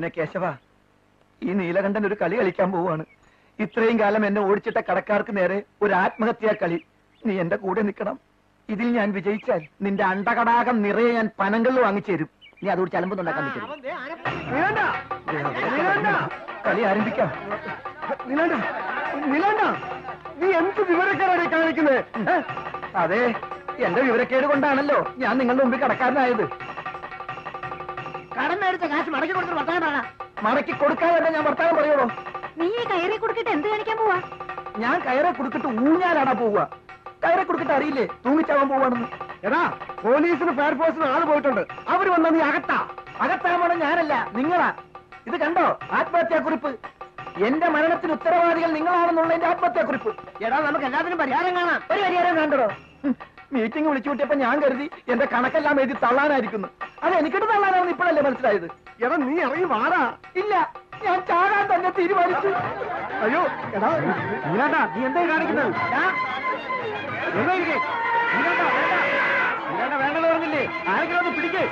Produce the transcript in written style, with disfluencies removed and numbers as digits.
പിന്നെ കേശവ, ഈ നീലകണ്ഠൻ ഒരു കളി കളിക്കാൻ പോവാണ്. ഇത്രയും കാലം എന്നെ ഓടിച്ചിട്ട കടക്കാർക്ക് നേരെ ഒരു ആത്മഹത്യാ കളി. നീ എന്റെ കൂടെ നിൽക്കണം. ഇതിൽ ഞാൻ വിജയിച്ചാൽ നിന്റെ അണ്ടകടാകം നിറയെ ഞാൻ പനങ്കല്ല് വാങ്ങിച്ചേരും. നീ അതോട് ചലമ്പുണ്ടാക്കാൻ നിൽക്കും. കളി ആരംഭിക്കാം. നീ എന്ത് വിവരക്കേടാണ് കാണിക്കുന്നത്? അതെ, എന്റെ വിവരക്കേട് കൊണ്ടാണല്ലോ ഞാൻ നിങ്ങളുടെ മുമ്പിൽ കടക്കാരനായത്. കടം മേടിച്ച കാശ് മടക്കി കൊടുത്തിട്ട് വർത്താനം. മടക്കി കൊടുക്കാതെ ഞാൻ വർത്താനം പറയുള്ളൂ. നീ കയറി കൊടുത്തിട്ട് എന്ത് കാണിക്കാൻ പോവാ? ഞാൻ കയറെ കൊടുത്തിട്ട് ഊഞ്ഞാലാടാ പോവുക. കയറെ കൊടുത്തിട്ട് അറിയില്ലേ തൂങ്ങിച്ചാവാൻ പോവാണെന്ന്? എടാ, പോലീസിന് ഫയർഫോഴ്സിന് ആള് പോയിട്ടുണ്ട്. അവര് വന്നാ നീ അകത്താവണം. ഞാനല്ല, നിങ്ങളാ. ഇത് കണ്ടോ ആത്മഹത്യാക്കുറിപ്പ്? എന്റെ മരണത്തിന് ഉത്തരവാദികൾ നിങ്ങളാണെന്നുള്ളതിന്റെ ആത്മഹത്യാക്കുറിപ്പ്. എടാ, നമുക്ക് എല്ലാത്തിനും പരിഹാരം കാണാം. ഒരു പരിഹാരം കണ്ടോ? മീറ്റിംഗ് വിളിച്ചു കൂട്ടിയപ്പോ ഞാൻ കരുതി എന്റെ കണക്കെല്ലാം എഴുതി തള്ളാനായിരിക്കുന്നു. അത് എനിക്കിട്ട് തള്ളാനാണെന്ന് ഇപ്പോഴല്ലേ മനസ്സിലായത്. എടാ, നീ ഇറങ്ങി വാടാ. ഇല്ല, ഞാൻ ചാകാൻ തന്നെ തീരുമാനിച്ചു. അയ്യോ എടാ, നീ എന്താ കാണിക്കുന്നത്? വേണ്ടെന്ന് പറഞ്ഞില്ലേ? ആരെങ്കിലും ഒന്ന് പിടിക്കേ.